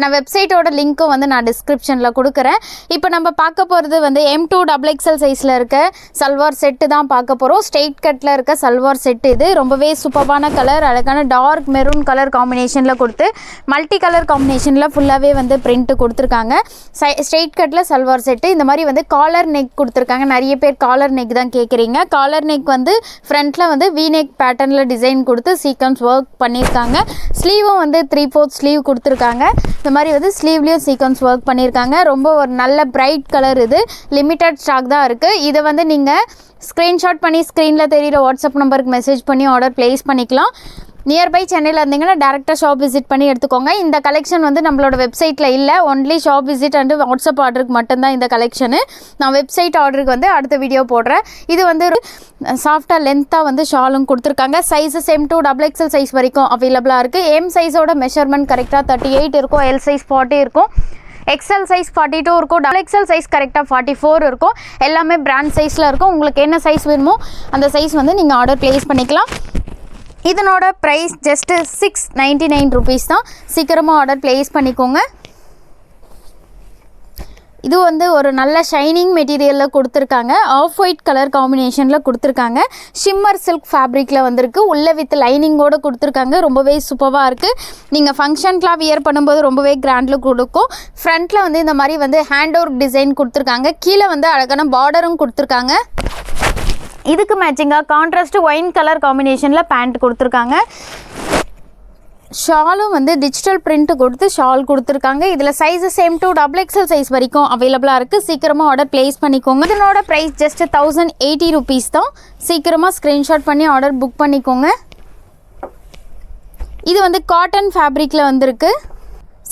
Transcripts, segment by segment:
நான் வெப்சைட்டோட லிங்க்கும் வந்து நான் டிஸ்கிரிப்ஷனில் கொடுக்குறேன். இப்போ நம்ம பார்க்க போகிறது வந்து M2 XXL சைஸில் இருக்க சல்வார் செட்டு தான் பார்க்க போகிறோம். ஸ்ட்ரெயிட் கட்டில் இருக்க சல்வார் செட்டு இது ரொம்பவே சூப்பரான கலர், அழகான டார்க் மெரூன் கலர் காம்பினேஷனில் கொடுத்து மல்டி கலர் காம்பினேஷனில் ஃபுல்லாகவே வந்து பிரிண்ட்டு கொடுத்துருக்காங்க. ஸ்ட்ரெயிட் கட்டில் சல்வார் செட்டு இந்த மாதிரி வந்து காலர் நெக் கொடுத்துருக்காங்க. நிறைய பேர் காலர் நெக் தான் கேட்குறீங்க. காலர் நெக் வந்து ஃப்ரண்ட்டில் வந்து வி நெக் பேட்டர்னில் டிசைன் கொடுத்து சீக்வன்ஸ் ஒர்க் பண்ணியிருக்காங்க. ஸ்லீவும் வந்து 3/4 ஸ்லீவ் கொடுத்துருக்காங்க. இந்த மாதிரி வந்து ஸ்லீவ்லேயும் சீக்வன்ஸ் ஒர்க் பண்ணியிருக்காங்க. ரொம்ப ஒரு நல்ல பிரைட் கலர், இது லிமிட்டட் ஸ்டாக் தான் இருக்குது. இதை வந்து நீங்கள் ஸ்க்ரீன்ஷாட் பண்ணி ஸ்க்ரீனில் தெரிகிற வாட்ஸ்அப் நம்பருக்கு மெசேஜ் பண்ணி ஆர்டர் ப்ளேஸ் பண்ணிக்கலாம். நியர்பை சென்னையில் இருந்தீங்கன்னா டேரெக்டாக ஷாப் விசிட் பண்ணி எடுத்துக்கோங்க. இந்த கலெக்ஷன் வந்து நம்மளோட வெப்சைட்டில் இல்லை, only shop visit and WhatsApp ஆர்டருக்கு மட்டும்தான் இந்த கலெக்ஷனு. நான் வெப்சைட் ஆர்டருக்கு வந்து அடுத்த வீடியோ போடுறேன். இது வந்து சாஃப்டாக லென்த்தாக வந்து ஷாலும் கொடுத்துருக்காங்க. சைஸஸ் M2 XXL சைஸ் வரைக்கும் அவைலபிளாக இருக்குது. M சைஸோட மெஷர்மெண்ட் கரெக்டாக 38 இருக்கும், L சைஸ் 40 இருக்கும், XL சைஸ் 42 இருக்கும், XXL சைஸ் கரெக்டாக 44 இருக்கும். எல்லாமே பிராண்ட் சைஸில் இருக்கும். உங்களுக்கு என்ன சைஸ் வேணுமோ அந்த சைஸ் வந்து நீங்கள் ஆர்டர் ப்ளேஸ் பண்ணிக்கலாம். இதனோட ப்ரைஸ் ஜஸ்ட்டு 699 ருபீஸ் தான். சீக்கிரமாக ஆர்டர் ப்ளேஸ் பண்ணிக்கோங்க. இது வந்து ஒரு நல்ல ஷைனிங் மெட்டீரியலில் கொடுத்துருக்காங்க. ஆஃப் ஒயிட் கலர் காம்பினேஷனில் கொடுத்துருக்காங்க. ஷிம்மர் சில்க் ஃபேப்ரிக்கில் வந்திருக்கு. உள்ள வித் லைனிங்கோடு கொடுத்துருக்காங்க. ரொம்பவே சூப்பராக இருக்குது. நீங்கள் ஃபங்க்ஷன்க்கெலாம் வியர் பண்ணும்போது ரொம்பவே கிராண்டில் கொடுக்கும். ஃப்ரண்ட்டில் வந்து இந்த மாதிரி வந்து ஹேண்ட் ஒர்க் டிசைன் கொடுத்துருக்காங்க. கீழே வந்து அழகான பார்டரும் கொடுத்துருக்காங்க. இதுக்கு மேட்சிங்காக கான்ட்ராஸ்ட் ஒயின் கலர் காம்பினேஷனில் பேண்ட் கொடுத்துருக்காங்க. ஷாலும் வந்து டிஜிட்டல் பிரிண்ட் கொடுத்து ஷால் கொடுத்துருக்காங்க. இதில் சைஸஸ் M2 XXL சைஸ் வரைக்கும் அவைலபிளாக இருக்குது. சீக்கிரமாக ஆர்டர் ப்ளேஸ் பண்ணிக்கோங்க. இதனோட ப்ரைஸ் ஜஸ்ட் 1080 ருபீஸ் தான். சீக்கிரமாக ஸ்க்ரீன்ஷாட் பண்ணி ஆர்டர் புக் பண்ணிக்கோங்க. இது வந்து காட்டன் ஃபேப்ரிக்கில் வந்திருக்கு.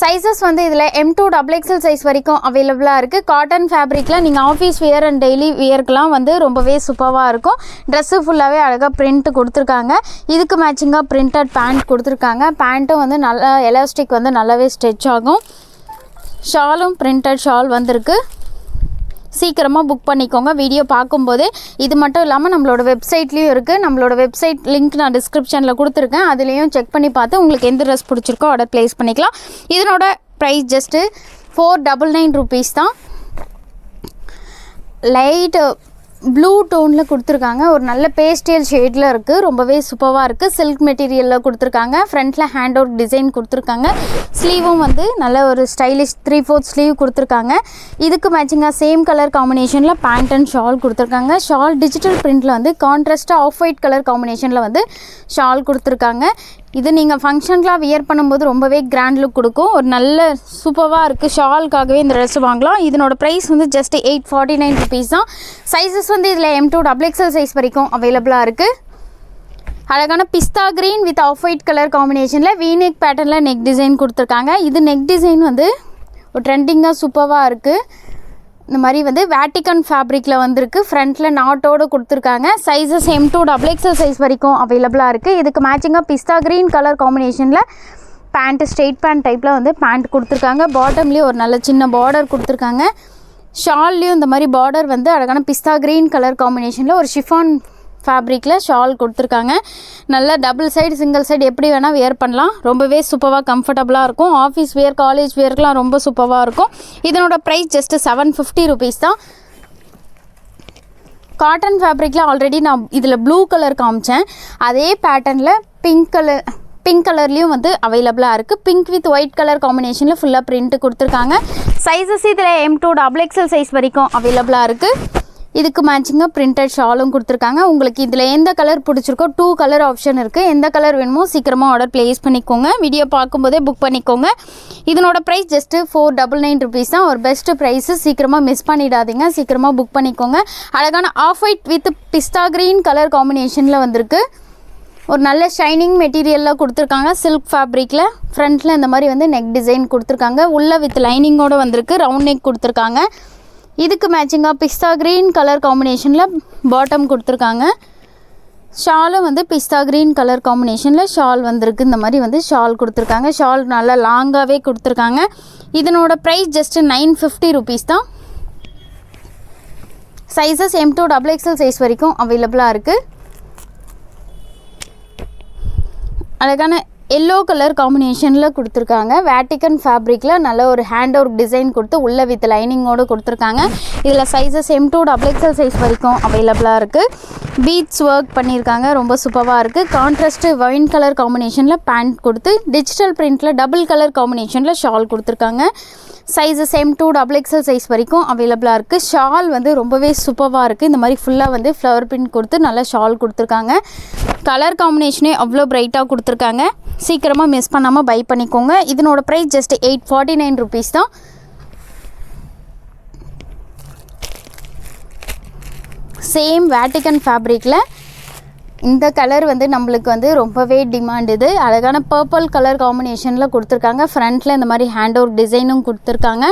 சைஸஸ் வந்து இதில் M2 XXL சைஸ் வரைக்கும் அவைலபிளாக இருக்குது. காட்டன் ஃபேப்ரிக்கில் நீங்கள் ஆஃபீஸ் வியர் அண்ட் டெய்லி வியர்க்கெலாம் வந்து ரொம்பவே சூப்பராக இருக்கும். ட்ரெஸ்ஸு ஃபுல்லாகவே அழகாக பிரிண்ட்டு கொடுத்துருக்காங்க. இதுக்கு மேட்சிங்காக பிரிண்டட் பேண்ட் கொடுத்துருக்காங்க. பேண்ட்டும் வந்து நல்லா எலாஸ்டிக் வந்து நல்லாவே ஸ்ட்ரெச் ஆகும். ஷாலும் பிரிண்டட் ஷால் வந்திருக்கு. சீக்கிரமாக புக் பண்ணிக்கோங்க. வீடியோ பார்க்கும்போதே இது மட்டும் இல்லாமல் நம்மளோட வெப்சைட்லேயும் இருக்குது. நம்மளோட வெப்சைட் லிங்க் நான் டிஸ்கிரிப்ஷனில் கொடுத்துருக்கேன். அதுலேயும் செக் பண்ணி பார்த்து உங்களுக்கு எந்த ட்ரெஸ் பிடிச்சிருக்கோ ஆர்டர் ப்ளேஸ் பண்ணிக்கலாம். இதனோட ப்ரைஸ் ஜஸ்ட்டு 499 ருபீஸ் தான். லைட் ப்ளூ டோனில் கொடுத்துருக்காங்க. ஒரு நல்ல பேஸ்டல் ஷேடில் இருக்குது. ரொம்பவே சூப்பராக இருக்குது. சில்க் மெட்டீரியலில் கொடுத்துருக்காங்க. ஃப்ரண்ட்டில் ஹேண்ட் ஒர்க் டிசைன் கொடுத்துருக்காங்க. ஸ்லீவும் வந்து நல்ல ஒரு ஸ்டைலிஷ் 3/4 ஸ்லீவ் கொடுத்துருக்காங்க. இதுக்கு மேட்சிங்காக சேம் கலர் காம்பினேஷனில் பேண்ட் அண்ட் ஷால் கொடுத்துருக்காங்க. ஷால் டிஜிட்டல் பிரிண்டில் வந்து கான்ட்ராஸ்ட்டாக ஆஃப் ஒயிட் கலர் காம்பினேஷனில் வந்து ஷால் கொடுத்துருக்காங்க. இது நீங்கள் ஃபங்க்ஷனுக்குலாம் வியர் பண்ணும்போது ரொம்பவே கிராண்ட் லுக் கொடுக்கும். ஒரு நல்ல சூப்பராக இருக்குது. ஷாலுக்காகவே இந்த ட்ரெஸ் வாங்கலாம். இதனோட ப்ரைஸ் வந்து ஜஸ்ட் 849 ருபீஸ் தான். சைஸஸ் வந்து இதில் M2 XXL சைஸ் வரைக்கும் அவைலபிளாக இருக்குது. அழகான pista green with off white colour combination V neck பேட்டர்னில் நெக் டிசைன் கொடுத்துருக்காங்க. இது நெக் டிசைன் வந்து ஒரு ட்ரெண்டிங்காக சூப்பராக இருக்குது. இந்த மாதிரி வந்து வேட்டிக்கன் ஃபேப்ரிக்கில் வந்திருக்கு. ஃப்ரண்ட்டில் நாட்டோடு கொடுத்துருக்காங்க. சைஸஸ் M2 XXL சைஸ் வரைக்கும் அவைலபிளாக இருக்குது. இதுக்கு மேட்சிங்காக பிஸ்தா க்ரீன் கலர் காம்பினேஷனில் பேண்ட்டு ஸ்ட்ரெயிட் பேண்ட் டைப்பில் வந்து பேண்ட் கொடுத்துருக்காங்க. பாட்டம்லேயும் ஒரு நல்ல சின்ன பார்டர் கொடுத்துருக்காங்க. ஷால்லையும் இந்த மாதிரி பார்டர் வந்து அழகான பிஸ்தா க்ரீன் கலர் காம்பினேஷனில் ஒரு ஷிஃபான் ஃபேப்ரிக்கில் ஷால் கொடுத்துருக்காங்க. நல்லா டபுள் சைடு சிங்கிள் சைடு எப்படி வேணால் வியர் பண்ணலாம். ரொம்பவே சூப்பராக கம்ஃபர்டபுளாக இருக்கும். ஆஃபீஸ் வியர் காலேஜ் வியர்க்கெலாம் ரொம்ப சூப்பராக இருக்கும். இதனோட ப்ரைஸ் ஜஸ்ட்டு 750 ருபீஸ் தான். காட்டன் ஃபேப்ரிக்கில் ஆல்ரெடி நான் இதில் ப்ளூ கலர் காமிச்சேன். அதே பேட்டர்னில் பிங்க் கலர்லேயும் வந்து அவைலபிளாக இருக்குது. பிங்க் வித் ஒயிட் கலர் காம்பினேஷனில் ஃபுல்லாக பிரிண்ட்டு கொடுத்துருக்காங்க. சைஸஸ் இதில் M2 XXL சைஸ் வரைக்கும் அவைலபிளாக இருக்குது. இதுக்கு மேட்சிங்காக பிரிண்டட் ஷாலும் கொடுத்துருக்காங்க. உங்களுக்கு இதில் எந்த கலர் பிடிச்சிருக்கோ 2 கலர் ஆப்ஷன் இருக்குது. எந்த கலர் வேணுமோ சீக்கிரமாக ஆர்டர் ப்ளேஸ் பண்ணிக்கோங்க. வீடியோ பார்க்கும்போதே புக் பண்ணிக்கோங்க. இதனோட ப்ரைஸ் ஜஸ்ட்டு 499 ருபீஸ் தான். ஒரு பெஸ்ட்டு ப்ரைஸு. சீக்கிரமாக மிஸ் பண்ணிடாதீங்க. சீக்கிரமாக புக் பண்ணிக்கோங்க. அழகான off white with pista green colour காம்பினேஷனில் வந்திருக்கு. ஒரு நல்ல ஷைனிங் மெட்டீரியலில் கொடுத்துருக்காங்க. சில்க் ஃபேப்ரிக்கில் ஃப்ரண்ட்டில் இந்த மாதிரி வந்து நெக் டிசைன் கொடுத்துருக்காங்க. உள்ள வித் லைனிங்கோடு வந்திருக்கு. ரவுண்ட் நெக் கொடுத்துருக்காங்க. இதுக்கு மேட்சிங்காக பிஸ்தா க்ரீன் கலர் காம்பினேஷனில் பாட்டம் கொடுத்துருக்காங்க. ஷாலும் வந்து பிஸ்தா க்ரீன் கலர் காம்பினேஷனில் ஷால் வந்திருக்கு. இந்த மாதிரி வந்து ஷால் கொடுத்துருக்காங்க. ஷால் நல்லா லாங்காகவே கொடுத்துருக்காங்க. இதனோட ப்ரைஸ் ஜஸ்ட்டு 950 ருபீஸ் தான். சைஸஸ் M2 XXL சைஸ் வரைக்கும் அவைலபிளாக இருக்குது. அழகான எல்லோ கலர் காம்பினேஷனில் கொடுத்துருக்காங்க. வேட்டிக்கன் ஃபேப்ரிக்கில் நல்ல ஒரு ஹேண்ட் ஒர்க் டிசைன் கொடுத்து உள்ளே வித் லைனிங்கோடு கொடுத்துருக்காங்க. இதில் சைஸஸ் M2 XXL சைஸ் வரைக்கும் அவைலபிளாக இருக்குது. பீட்ஸ் ஒர்க் பண்ணியிருக்காங்க, ரொம்ப சூப்பராக இருக்குது. கான்ட்ராஸ்ட்டு ஒயின் கலர் காம்பினேஷனில் பேண்ட் கொடுத்து டிஜிட்டல் பிரிண்டில் டபுள் கலர் காம்பினேஷனில் ஷால் கொடுத்துருக்காங்க. சைஸஸ் M2 XXL சைஸ் வரைக்கும் அவைலபிளாக இருக்குது. ஷால் வந்து ரொம்பவே சூப்பராக இருக்குது. இந்த மாதிரி ஃபுல்லாக வந்து ஃப்ளவர் பிரிண்ட் கொடுத்து நல்லா ஷால் கொடுத்துருக்காங்க. கலர் காம்பினேஷனே அவ்வளோ பிரைட்டாக கொடுத்துருக்காங்க. சீக்கிரமாக மிஸ் பண்ணாமல் பை பண்ணிக்கோங்க. இதனோட ப்ரைஸ் ஜஸ்ட் 849 ருபீஸ் தான். சேம் வேட்டிக்கன் ஃபேப்ரிக்கில் இந்த கலர் வந்து நம்மளுக்கு வந்து ரொம்பவே டிமாண்ட். இது அழகான பர்பிள் கலர் காம்பினேஷனில் கொடுத்துருக்காங்க. ஃப்ரண்ட்டில் இந்த மாதிரி ஹேண்ட் ஒர்க் டிசைனும் கொடுத்துருக்காங்க.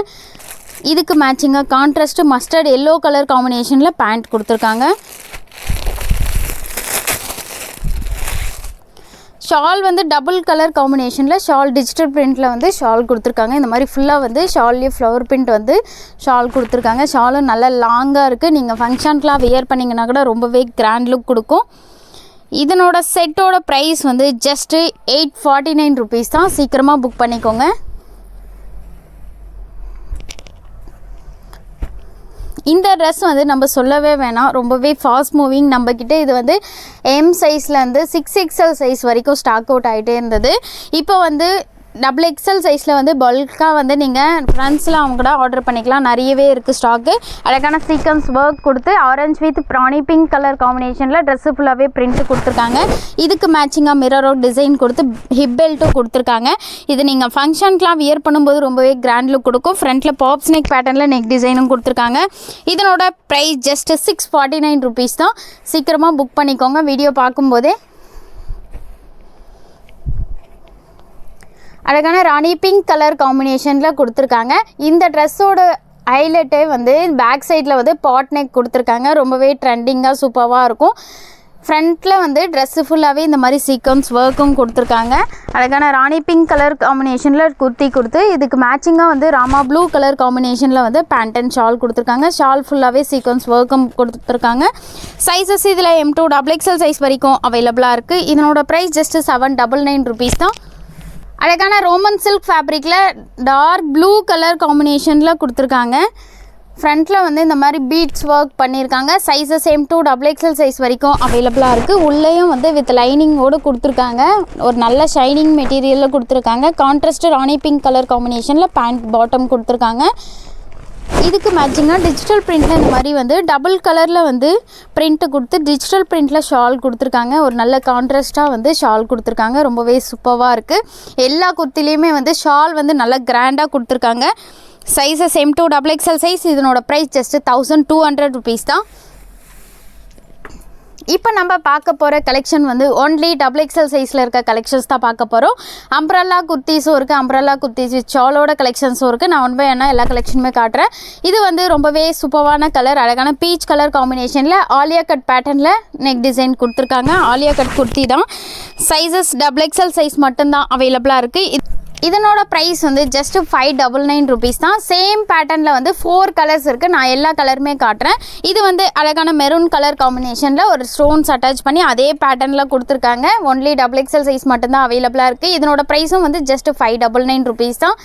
இதுக்கு மேட்சிங்காக கான்ட்ராஸ்ட்டு மஸ்டர்ட் எல்லோ கலர் காம்பினேஷனில் பேண்ட் கொடுத்துருக்காங்க. ஷால் வந்து டபுள் கலர் காம்பினேஷனில் ஷால் டிஜிட்டல் பிரிண்டில் வந்து ஷால் கொடுத்துருக்காங்க. இந்த மாதிரி ஃபுல்லாக வந்து ஷால்லேயே ஃப்ளவர் பிரிண்ட் வந்து ஷால் கொடுத்துருக்காங்க. ஷாலும் நல்லா லாங்காக இருக்குது. நீங்கள் ஃபங்க்ஷனுக்குலாம் வியர் பண்ணிங்கன்னா கூட ரொம்பவே கிராண்ட் லுக் கொடுக்கும். இதனோட செட்டோட ப்ரைஸ் வந்து ஜஸ்ட்டு 849 ருபீஸ் தான். சீக்கிரமாக புக் பண்ணிக்கோங்க. இந்த ட்ரெஸ் வந்து நம்ம சொல்லவே வேணாம், ரொம்பவே ஃபாஸ்ட் மூவிங். நம்மக்கிட்ட இது வந்து M சைஸ்லேருந்து 6XL சைஸ் வரைக்கும் ஸ்டாக் அவுட் ஆகிட்டே இருந்தது. இப்போ வந்து XXL சைஸில் வந்து பல்காக வந்து நீங்கள் ஃப்ரெண்ட்ஸில் அவங்க கூட ஆர்டர் பண்ணிக்கலாம். நிறையவே இருக்குது ஸ்டாக்கு. அழகான சீக்வன்ஸ் ஒர்க் கொடுத்து ஆரஞ்ச் வித் ப்ரானி பிங்க் கலர் காம்பினேஷனில் ட்ரெஸ்ஸு ஃபுல்லாகவே பிரிண்ட்டு கொடுத்துருக்காங்க. இதுக்கு மேட்சிங்காக மிரரோ டிசைன் கொடுத்து ஹிப் பெல்ட்டும் கொடுத்துருக்காங்க. இது நீங்கள் ஃபங்க்ஷனுக்குலாம் வியர் பண்ணும்போது ரொம்பவே கிராண்ட் லுக் கொடுக்கும். ஃப்ரண்ட்டில் பாப்ஸ் நெக் பேட்டர்னில் நெக் டிசைனும் கொடுத்துருக்காங்க. இதனோட ப்ரைஸ் ஜஸ்ட் 649 ருபீஸ் தான். சீக்கிரமாக புக் பண்ணிக்கோங்க. வீடியோ பார்க்கும்போதே அழகான ராணி பிங்க் கலர் காம்பினேஷனில் கொடுத்துருக்காங்க. இந்த ட்ரெஸ்ஸோட ஹைலைட்டே வந்து பேக் சைடில் வந்து பாட் நெக் கொடுத்துருக்காங்க. ரொம்பவே ட்ரெண்டிங்காக சூப்பராக இருக்கும். ஃப்ரண்ட்டில் வந்து ட்ரெஸ்ஸு ஃபுல்லாகவே இந்த மாதிரி சீக்வன்ஸ் ஒர்க்கும் கொடுத்துருக்காங்க. அழகான ராணி பிங்க் கலர் காம்பினேஷனில் குர்த்தி கொடுத்து இதுக்கு மேட்சிங்காக வந்து ராமா ப்ளூ கலர் காம்பினேஷனில் வந்து பேண்ட் அண்ட் ஷால் கொடுத்துருக்காங்க. ஷால் ஃபுல்லாகவே சீக்வன்ஸ் ஒர்க்கும் கொடுத்துருக்காங்க. சைஸஸ் இதில் M2 XXL சைஸ் வரைக்கும் அவைலபிளாக இருக்குது. இதனோட ப்ரைஸ் ஜஸ்ட்டு 799 ருபீஸ் தான். அழகான ரோமன் சில்க் ஃபேப்ரிக்கில் டார்க் ப்ளூ கலர் காம்பினேஷனில் கொடுத்துருக்காங்க. ஃப்ரண்ட்டில் வந்து இந்த மாதிரி பீட்ஸ் ஒர்க் பண்ணியிருக்காங்க. சைஸஸ் M2 XXL சைஸ் வரைக்கும் அவைலபிளாக இருக்குது. உள்ளேயும் வந்து வித் லைனிங்கோடு கொடுத்துருக்காங்க. ஒரு நல்ல ஷைனிங் மெட்டீரியலில் கொடுத்துருக்காங்க. கான்ட்ராஸ்ட் ராணி பிங்க் கலர் காம்பினேஷனில் பேண்ட் பாட்டம் கொடுத்துருக்காங்க. இதுக்கு மேட்சிங்காக டிஜிட்டல் பிரிண்டில் இந்த மாதிரி வந்து டபுள் கலரில் வந்து பிரிண்ட்டு கொடுத்து டிஜிட்டல் பிரிண்டில் ஷால் கொடுத்துருக்காங்க. ஒரு நல்ல கான்ட்ராஸ்ட்டாக வந்து ஷால் கொடுத்துருக்காங்க. ரொம்பவே சூப்பராக இருக்குது. எல்லா குர்த்திலையுமே வந்து ஷால் வந்து நல்லா கிராண்டாக கொடுத்துருக்காங்க. Sizes M2 XXL size. இதனோட ப்ரைஸ் ஜஸ்ட்டு 1200 ருபீஸ் தான். இப்போ நம்ம பார்க்க போகிற கலெக்ஷன் வந்து ஒன்லி XXL சைஸில் இருக்க கலெக்ஷன்ஸ் தான் பார்க்க போகிறோம். அம்ப்ரல்லா குர்த்திஸும் இருக்குது. அம்ப்ரல்லா குர்த்திஸ் வித் ஷாலோட கலெக்ஷன்ஸும் இருக்குது. நான் ஒன் பை ஒன்னா எல்லா கலெக்ஷனுமே காட்டுறேன். இது வந்து ரொம்பவே சூப்பரான கலர். அழகான பீச் கலர் காம்பினேஷனில் ஆலியா கட் பேட்டர்னில் நெக் டிசைன் கொடுத்துருக்காங்க. ஆலியா கட் குர்த்தி தான். சைஸஸ் XXL சைஸ் மட்டும்தான் அவைலபிளாக இருக்குது. இதனோட ப்ரைஸ் வந்து ஜஸ்ட் 599 ருபீஸ் தான். சேம் பேட்டர்னில் வந்து 4 கலர்ஸ் இருக்குது. நான் எல்லா கலருமே காட்டுறேன். இது வந்து அழகான மெரூன் கலர் காம்பினேஷனில் ஒரு ஸ்டோன்ஸ் அட்டாச் பண்ணி அதே பேட்டர்னில் கொடுத்துருக்காங்க. ஒன்லி XXL சைஸ் மட்டும்தான் அவைலபிளாக இருக்குது. இதனோட ப்ரைஸும் வந்து ஜஸ்ட் 599 ருபீஸ் தான்.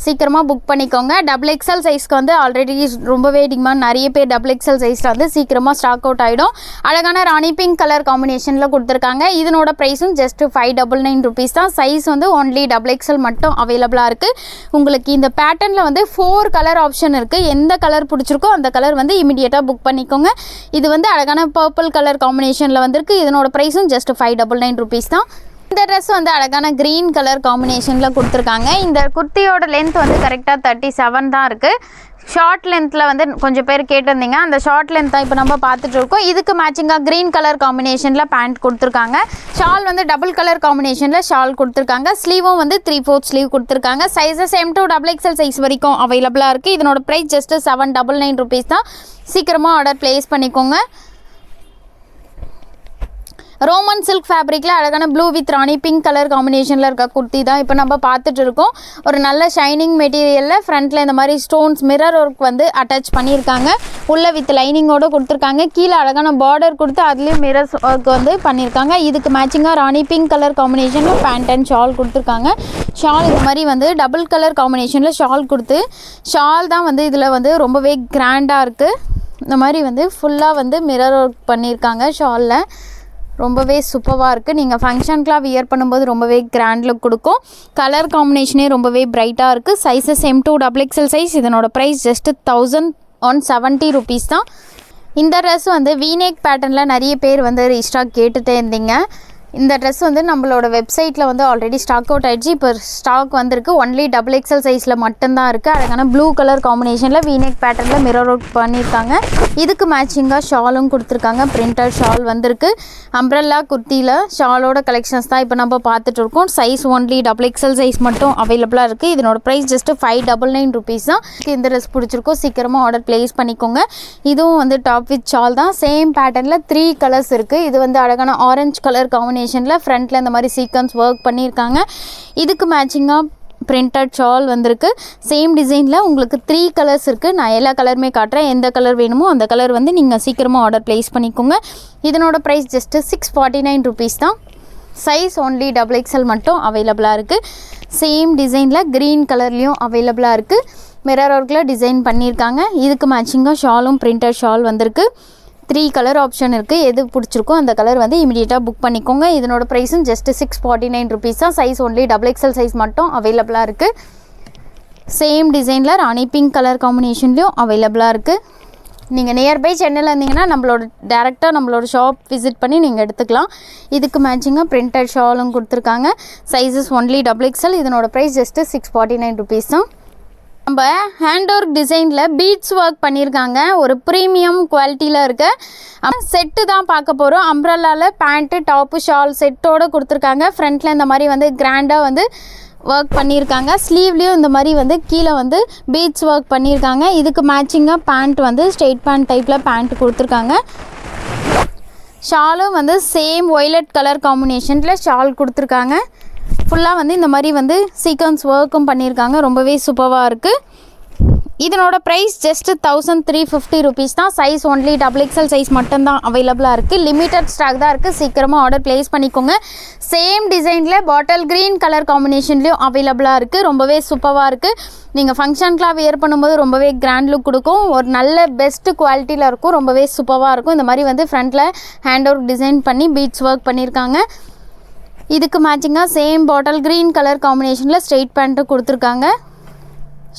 சீக்கிரமாக புக் பண்ணிக்கோங்க. XXL சைஸ்க்கு வந்து ஆல்ரெடி ரொம்பவே டிமாண்ட். நிறைய பேர் XXL சைஸில் வந்து சீக்கிரமாக ஸ்டாக் அவுட் ஆகிடும். அழகான ராணி பிங்க் கலர் காம்பினேஷனில் கொடுத்துருக்காங்க. இதனோட ப்ரைஸும் ஜஸ்ட் 599 ருபீஸ் தான். சைஸ் வந்து ஒன்லி XXL மட்டும் அவைலபிளாக இருக்குது. உங்களுக்கு இந்த பேட்டர்னில் வந்து 4 கலர் ஆப்ஷன் இருக்குது. எந்த கலர் பிடிச்சிருக்கோ அந்த கலர் வந்து இமிடியேட்டாக புக் பண்ணிக்கோங்க. இது வந்து அழகான பர்பிள் கலர் காம்பினேஷனில் வந்திருக்கு. இதனோட ப்ரைஸும் ஜஸ்ட் 599 ருபீஸ் தான். இந்த ட்ரெஸ் வந்து அழகான க்ரீன் கலர் காம்பினேஷனில் கொடுத்துருக்காங்க. இந்த குர்த்தியோட லென்த் வந்து கரெக்டாக 37 தான் இருக்குது. ஷார்ட் லென்த்தில் வந்து கொஞ்சம் பேர் கேட்டிருந்தீங்க. அந்த ஷார்ட் லென்த் தான் இப்போ நம்ம பார்த்துட்டு இருக்கோம். இதுக்கு மேட்சிங்காக க்ரீன் கலர் காம்பினேஷனில் பேண்ட் கொடுத்துருக்காங்க. ஷால் வந்து டபுள் கலர் காம்பினேஷனில் ஷால் கொடுத்துருக்காங்க. ஸ்லீவும் வந்து 3/4 ஸ்லீவ் கொடுத்துருக்காங்க. சைஸஸ் M2 XXL சைஸ் வரைக்கும் அவைலபிளாக இருக்குது. இதனோட ப்ரைஸ் ஜஸ்ட்டு 799 ருபீஸ் தான். சீக்கிரமாக ஆர்டர் ப்ளேஸ் பண்ணிக்கோங்க. ரோமன் சில்க் ஃபேப்ரிக்கில் அழகான blue with Rani pink colour காம்பினேஷனில் இருக்க குர்த்தி தான் இப்போ நம்ம பார்த்துட்டு இருக்கோம். ஒரு நல்ல ஷைனிங் மெட்டீரியலில் ஃப்ரண்ட்டில் இந்த மாதிரி ஸ்டோன்ஸ் மிரர் ஒர்க் வந்து அட்டாச் பண்ணியிருக்காங்க. உள்ள வித் லைனிங்கோடு கொடுத்துருக்காங்க. கீழே அழகான பார்டர் கொடுத்து அதுலேயும் மிரர் ஒர்க் வந்து பண்ணியிருக்காங்க. இதுக்கு மேட்சிங்காக ராணி பிங்க் கலர் காம்பினேஷனில் பேண்ட் அண்ட் ஷால் கொடுத்துருக்காங்க. ஷால் இது மாதிரி வந்து டபுள் கலர் காம்பினேஷனில் ஷால் கொடுத்து ஷால் தான் வந்து இதில் வந்து ரொம்பவே கிராண்டாக இருக்குது. இந்த மாதிரி வந்து ஃபுல்லாக வந்து மிரர் ஒர்க் பண்ணியிருக்காங்க. ஷாலில் ரொம்பவே சூப்பராக இருக்குது. நீங்கள் ஃபங்க்ஷனுக்குலாம் வியர் பண்ணும்போது ரொம்பவே கிராண்ட் லுக் கொடுக்கும். கலர் காம்பினேஷனே ரொம்பவே பிரைட்டாக இருக்குது. Sizes M2 XXL size. இதனோட ப்ரைஸ் ஜஸ்ட் 1170 rupees தான். இந்த ட்ரெஸ் வந்து வீநெக் பேட்டர்னில் நிறைய பேர் வந்து ரீஸ்டாக் கேட்டுகிட்டே இருந்தீங்க. இந்த ட்ரெஸ் வந்து நம்மளோட வெப்சைட்டில் வந்து ஆல்ரெடி ஸ்டாக் அவுட் ஆகிடுச்சு. இப்போ ஸ்டாக் வந்திருக்கு. ஒன்லி XXL சைஸில் மட்டும்தான் இருக்குது. அழகான ப்ளூ கலர் காம்பினேஷனில் வீநெக் பேட்டர்னில் மிரர் ஒர்க் பண்ணியிருக்காங்க. இதுக்கு மேட்சிங்காக ஷாலும் கொடுத்துருக்காங்க. பிரிண்டட் ஷால் வந்திருக்கு. அம்ப்ரெல்லா குர்த்தியில் ஷாலோட கலெக்ஷன்ஸ் தான் இப்போ நம்ம பார்த்துட்டு இருக்கோம். சைஸ் ஒன்லி XXL சைஸ் மட்டும் அவைலபிளாக இருக்குது. இதனோட ப்ரைஸ் ஜஸ்ட் 599 rupees தான். இந்த ட்ரெஸ் பிடிச்சிருக்கோம் சீக்கிரமாக ஆர்டர் ப்ளேஸ் பண்ணிக்கோங்க. இதுவும் வந்து டாப் வித் ஷால் தான். சேம் பேட்டர்னில் 3 கலர்ஸ் இருக்குது. இது வந்து அழகான ஆரஞ்சு கலர் காம்பினேஷன் ஃப்ரண்ட்டில் இந்த மாதிரி சீக்வன்ஸ் ஒர்க் பண்ணியிருக்காங்க. இதுக்கு மேட்சிங்காக பிரிண்டட் ஷால் வந்திருக்கு. சேம் டிசைனில் உங்களுக்கு 3 கலர்ஸ் இருக்குது. நான் எல்லா கலருமே காட்டுறேன். எந்த கலர் வேணுமோ அந்த கலர் வந்து நீங்கள் சீக்கிரமாக ஆர்டர் ப்ளேஸ் பண்ணிக்கோங்க. இதனோட ப்ரைஸ் ஜஸ்ட்டு 649 rupees தான். சைஸ் ஒன்லி XXL மட்டும் அவைலபிளாக இருக்குது. சேம் டிசைனில் க்ரீன் கலர்லேயும் அவைலபிளாக இருக்குது. மிரர் ஒர்க்கில் டிசைன் பண்ணியிருக்காங்க. இதுக்கு மேட்சிங்காக ஷாலும் பிரிண்டட் ஷால் வந்திருக்கு. 3 கலர் ஆப்ஷன் இருக்குது. எது பிடிச்சிருக்கோ அந்த கலர் வந்து இமீடியட்டாக புக் பண்ணிக்கோங்க. இதனோட ப்ரைஸும் ஜஸ்ட் 649 rupees தான். சைஸ் ஒன்லி XXL சைஸ் மட்டும் அவைலபிளாக இருக்குது. சேம் டிசைனில் ராணி பிங்க் கலர் காம்பினேஷன்லேயும் அவைலபிளாக இருக்குது. நீங்கள் நியர்பை சென்னையில் இருந்தீங்கன்னா நம்மளோட ஷாப் விசிட் பண்ணி நீங்கள் எடுத்துக்கலாம். இதுக்கு மேட்சிங்காக பிரிண்டட் ஷாலும் கொடுத்துருக்காங்க. Sizes only XXL. இதனோட ப்ரைஸ் ஜஸ்ட்டு 649 rupees தான். நம்ம ஹேண்ட் ஒர்க் டிசைனில் பீட்ஸ் ஒர்க் பண்ணியிருக்காங்க. ஒரு ப்ரீமியம் குவாலிட்டியில் இருக்க செட்டு தான் பார்க்க போகிறோம். அம்ப்ரெல்லாவில் பேண்ட்டு டாப்பு ஷால் செட்டோடு கொடுத்துருக்காங்க. ஃப்ரண்ட்டில் இந்த மாதிரி வந்து கிராண்டாக வந்து ஒர்க் பண்ணியிருக்காங்க. ஸ்லீவ்லேயும் இந்த மாதிரி வந்து கீழே வந்து பீட்ஸ் ஒர்க் பண்ணியிருக்காங்க. இதுக்கு மேட்சிங்காக பேண்ட் வந்து ஸ்ட்ரெயிட் பேண்ட் டைப்பில் பேண்ட் கொடுத்துருக்காங்க. ஷாலும் வந்து சேம் ஒய்லட் கலர் காம்பினேஷனில் ஷால் கொடுத்துருக்காங்க. ஃபுல்லாக வந்து இந்த மாதிரி வந்து சீக்வன்ஸ் ஒர்க்கும் பண்ணியிருக்காங்க. ரொம்பவே சூப்பராக இருக்குது. இதனோட ப்ரைஸ் ஜஸ்ட் 1350 rupees தான். சைஸ் ஒன்லி XXL சைஸ் மட்டும்தான் அவைலபிளாக இருக்குது. லிமிட்டட் ஸ்டாக் தான் இருக்குது. சீக்கிரமாக ஆர்டர் ப்ளேஸ் பண்ணிக்கோங்க. சேம் டிசைனில் பாட்டில் க்ரீன் கலர் காம்பினேஷன்லேயும் அவைலபிளாக இருக்குது. ரொம்பவே சூப்பராக இருக்குது. நீங்கள் ஃபங்க்ஷனுக்குலாம் வியர் பண்ணும்போது ரொம்பவே கிராண்ட் லுக் கொடுக்கும். ஒரு நல்ல பெஸ்ட்டு குவாலிட்டியில் இருக்கும். ரொம்பவே சூப்பராக இருக்கும். இந்த மாதிரி வந்து ஃப்ரண்ட்டில் ஹேண்ட் ஒர்க் டிசைன் பண்ணி பீட்ஸ் ஒர்க் பண்ணியிருக்காங்க. இதுக்கு மேட்சிங்காக சேம் பாட்டில் க்ரீன் கலர் காம்பினேஷனில் ஸ்ட்ரெயிட் பேண்ட்டு கொடுத்துருக்காங்க.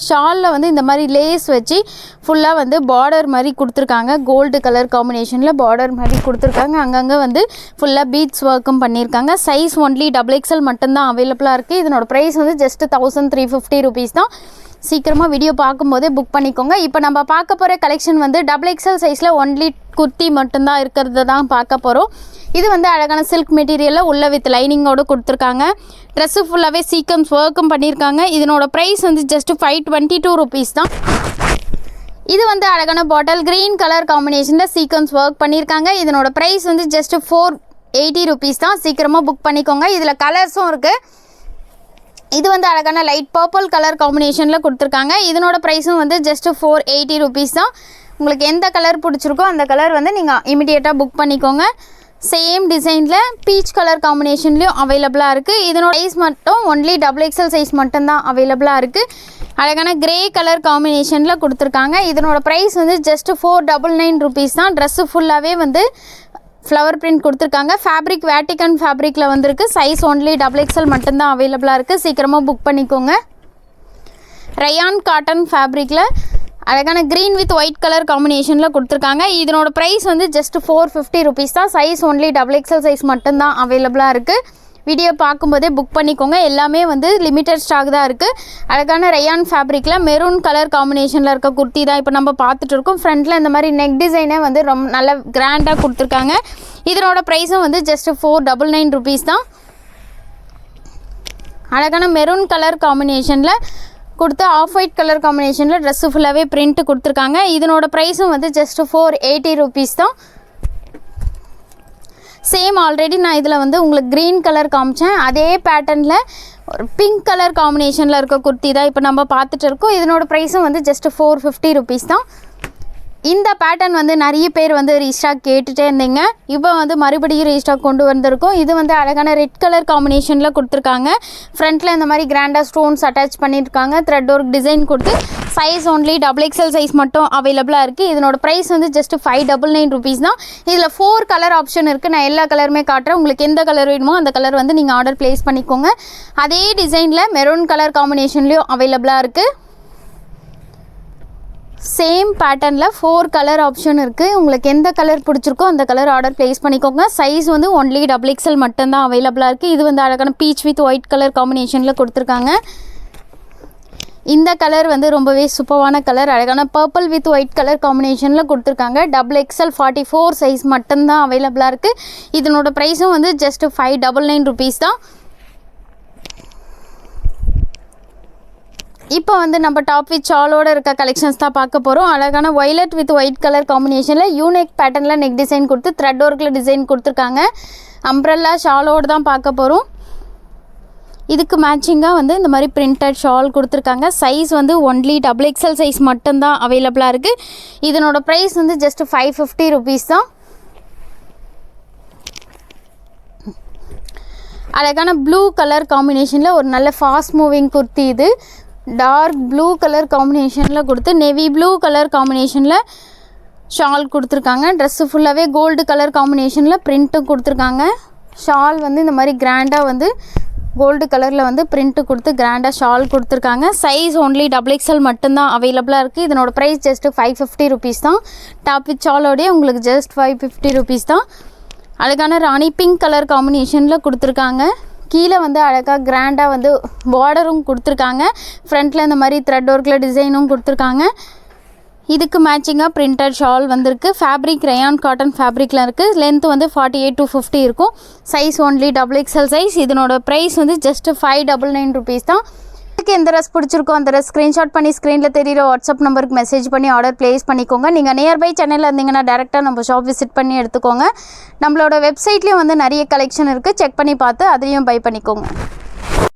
ஷாலில் வந்து இந்த மாதிரி லேஸ் வச்சு ஃபுல்லாக வந்து பார்டர் மாதிரி கொடுத்துருக்காங்க. கோல்டு கலர் காம்பினேஷனில் பார்டர் மாதிரி கொடுத்துருக்காங்க. அங்கங்கே வந்து ஃபுல்லாக பீட்ஸ் ஒர்க்கும் பண்ணியிருக்காங்க. சைஸ் ஒன்லி XXL மட்டும்தான் அவைலபிளாக இருக்குது. இதனோட ப்ரைஸ் வந்து ஜஸ்ட் 1350 rupees தான். சீக்கிரமாக வீடியோ பார்க்கும்போதே புக் பண்ணிக்கோங்க. இப்போ நம்ம பார்க்க போகிற கலெக்ஷன் வந்து XXL சைஸில் ஒன்லி குர்த்தி மட்டும்தான் இருக்கிறது தான் பார்க்க போகிறோம். இது வந்து அழகான சில்க் மெட்டீரியலில் உள்ள வித் லைனிங்கோடு கொடுத்துருக்காங்க. ட்ரெஸ்ஸு ஃபுல்லாகவே சீக்வன்ஸ் ஒர்க்கும் பண்ணியிருக்காங்க. இதனோட ப்ரைஸ் வந்து ஜஸ்ட் 522 rupees தான். இது வந்து அழகான பாட்டில் க்ரீன் கலர் காம்பினேஷனில் சீக்வன்ஸ் ஒர்க் பண்ணியிருக்காங்க. இதனோட ப்ரைஸ் வந்து ஜஸ்ட் 480 rupees தான். சீக்கிரமாக புக் பண்ணிக்கோங்க. இதில் கலர்ஸும் இருக்குது. இது வந்து அழகான லைட் பர்பிள் கலர் காம்பினேஷனில் கொடுத்துருக்காங்க. இதனோட ப்ரைஸும் வந்து ஜஸ்ட் 480 rupees தான். உங்களுக்கு எந்த கலர் பிடிச்சிருக்கோ அந்த கலர் வந்து நீங்கள் இமிடியேட்டாக புக் பண்ணிக்கோங்க. சேம் டிசைனில் பீச் கலர் காம்பினேஷன்லேயும் அவைலபிளாக இருக்குது. இதனோட ப்ரைஸ் மட்டும் ஒன்லி XXL சைஸ் மட்டும்தான் அவைலபிளாக இருக்குது. அழகான கிரே கலர் காம்பினேஷனில் கொடுத்துருக்காங்க. இதனோட ப்ரைஸ் வந்து ஜஸ்ட் 499 rupees தான். ட்ரெஸ்ஸு ஃபுல்லாகவே வந்து ஃப்ளவர் பிரிண்ட் கொடுத்துருக்காங்க. ஃபேப்ரிக் வேட்டிகன் ஃபேப்ரிக்கில் வந்திருக்கு. சைஸ் ஒன்லி XXL மட்டும்தான் அவைலபிளாக இருக்குது. சீக்கிரமாக புக் பண்ணிக்கோங்க. ரயான் காட்டன் ஃபேப்ரிக்கில் அழகான green with white colour combination கொடுத்துருக்காங்க. இதனோட ப்ரைஸ் வந்து ஜஸ்ட் 450 rupees தான். சைஸ் ஒன்லி XXL சைஸ் மட்டும்தான் அவைலபிளாக இருக்குது. வீடியோ பார்க்கும்போதே புக் பண்ணிக்கோங்க. எல்லாமே வந்து லிமிட்டட் ஸ்டாக் தான் இருக்குது. அழகான ரயான் ஃபேப்ரிக்கில் மெரூன் கலர் காம்பினேஷனில் இருக்க குர்த்தி தான் இப்போ நம்ம பார்த்துட்டு இருக்கோம். ஃப்ரண்ட்டில் இந்த மாதிரி நெக் டிசைனே வந்து ரொம்ப நல்ல கிராண்டாக கொடுத்துருக்காங்க. இதனோட ப்ரைஸும் வந்து ஜஸ்ட் 499 rupees தான். அழகான மெரூன் கலர் காம்பினேஷனில் கொடுத்து ஆஃப் ஒயிட் கலர் காம்பினேஷனில் ட்ரெஸ்ஸு ஃபுல்லாகவே பிரிண்ட்டு கொடுத்துருக்காங்க. இதனோட ப்ரைஸும் வந்து ஜஸ்ட் 480 rupees தான். சேம் ஆல்ரெடி நான் இதில் வந்து உங்களுக்கு க்ரீன் கலர் காமிச்சேன். அதே பேட்டர்னில் ஒரு பிங்க் கலர் காம்பினேஷனில் இருக்க குர்த்தி தான் இப்போ நம்ம பார்த்துட்டு இருக்கோம். இதனோட ப்ரைஸும் வந்து ஜஸ்ட் 450 rupees தான். இந்த பேட்டர்ன் வந்து நிறைய பேர் வந்து ரீஸ்டாக் கேட்டுகிட்டே இருந்தீங்க. இப்போ வந்து மறுபடியும் ரீஸ்டாக் கொண்டு வந்திருக்கோம். இது வந்து அழகான ரெட் கலர் காம்பினேஷனில் கொடுத்துருக்காங்க. ஃப்ரண்ட்டில் இந்த மாதிரி கிராண்டாக ஸ்டோன்ஸ் அட்டாச் பண்ணியிருக்காங்க. த்ரெட் ஒர்க் டிசைன் கொடுத்து சைஸ் ஒன்லி XXL சைஸ் மட்டும் அவைலபிளாக இருக்குது. இதனோட ப்ரைஸ் வந்து ஜஸ்ட் 599 rupees தான். இதில் 4 கலர் ஆப்ஷன் இருக்குது. நான் எல்லா கலருமே காட்டுறேன். உங்களுக்கு எந்த கலர் வேணுமோ அந்த கலர் வந்து நீங்கள் ஆர்டர் ப்ளேஸ் பண்ணிக்கோங்க. அதே டிசைனில் மெரூன் கலர் காம்பினேஷன்லேயும் அவைலபிளாக இருக்குது. சேம் பேட்டர்னில் 4 கலர் ஆப்ஷன் இருக்குது. உங்களுக்கு எந்த கலர் பிடிச்சிருக்கோ அந்த கலர் ஆர்டர் ப்ளேஸ் பண்ணிக்கோங்க. சைஸ் வந்து ஒன்லி XXL மட்டும்தான் அவைலபிளாக இருக்குது. இது வந்து அழகான beach with white colour combination கொடுத்துருக்காங்க. இந்த கலர் வந்து ரொம்பவே சூப்பரான கலர். அழகான purple with white colour combination கொடுத்துருக்காங்க. XXL 44 சைஸ் மட்டும்தான் அவைலபிளாக இருக்குது. இதனோட ப்ரைஸும் வந்து ஜஸ்ட் 599 rupees தான். இப்போ வந்து நம்ம டாப் வித் ஷாலோடு இருக்க கலெக்ஷன்ஸ் தான் பார்க்க போகிறோம். அழகான வயலட் வித் ஒயிட் கலர் காம்பினேஷனில் யூனிக் பேட்டர்னில் நெக் டிசைன் கொடுத்து த்ரெட் ஒர்க்கில் டிசைன் கொடுத்துருக்காங்க. அம்ப்ரெல்லா ஷாலோடு தான் பார்க்க போகிறோம். இதுக்கு மேட்சிங்காக வந்து இந்த மாதிரி பிரிண்டட் ஷால் கொடுத்துருக்காங்க. சைஸ் வந்து ஒன்லி XXL சைஸ் மட்டும்தான் அவைலபிளாக இருக்குது. இதனோட ப்ரைஸ் வந்து ஜஸ்ட் 550 rupees தான். அழகான ப்ளூ கலர் காம்பினேஷனில் ஒரு நல்ல ஃபாஸ்ட் மூவிங் குர்த்தி. இது டார்க் ப்ளூ கலர் காம்பினேஷனில் கொடுத்து நேவி ப்ளூ கலர் காம்பினேஷனில் ஷால் கொடுத்துருக்காங்க. ட்ரெஸ்ஸு ஃபுல்லாகவே கோல்டு கலர் காம்பினேஷனில் ப்ரிண்ட்டும் கொடுத்துருக்காங்க. ஷால் வந்து இந்த மாதிரி கிராண்டாக வந்து கோல்டு கலரில் வந்து பிரிண்ட்டு கொடுத்து கிராண்டாக ஷால் கொடுத்துருக்காங்க. சைஸ் ஒன்லி XXL மட்டும்தான் அவைலபிளாக இருக்குது. இதனோட ப்ரைஸ் ஜஸ்ட் 550 rupees தான். டாப் வித் ஷாலோடய உங்களுக்கு ஜஸ்ட் 550 rupees தான். அழகான ராணி பிங்க் கலர் காம்பினேஷனில் கொடுத்துருக்காங்க. கீழே வந்து அழகாக கிராண்டாக வந்து பார்டரும் கொடுத்துருக்காங்க. ஃப்ரண்ட்டில் இந்த மாதிரி த்ரெட் ஒர்க்கில் டிசைனும் கொடுத்துருக்காங்க. இதுக்கு மேட்சிங்காக பிரிண்டட் ஷால் வந்திருக்கு. ஃபேப்ரிக் ரயான் காட்டன் ஃபேப்ரிக்கில் இருக்குது. லென்த்து வந்து 48 to 50 இருக்கும். Size only XXL size. இதனோட ப்ரைஸ் வந்து ஜஸ்ட் 599 rupees தான். உங்களுக்கு எந்த ட்ரெஸ் பிடிச்சிருக்கோ அந்த ட்ரெஸ் ஸ்க்ரீன்ஷாட் பண்ணி ஸ்க்ரீனில் தெரியிற வாட்ஸ்அப் நம்பருக்கு மெசேஜ் பண்ணி ஆர்டர் ப்ளேஸ் பண்ணிக்கோங்க. நீங்கள் நியர்பை சென்னையில் இருந்தீங்கன்னா டேரெக்டாக நம்ம ஷாப் விசிட் பண்ணி எடுத்துக்கோங்க. நம்மளோட வெப்சைட்லேயும் வந்து நிறைய கலெக்ஷன் இருக்குது. செக் பண்ணி பார்த்து அதையும் பை பண்ணிக்கோங்க.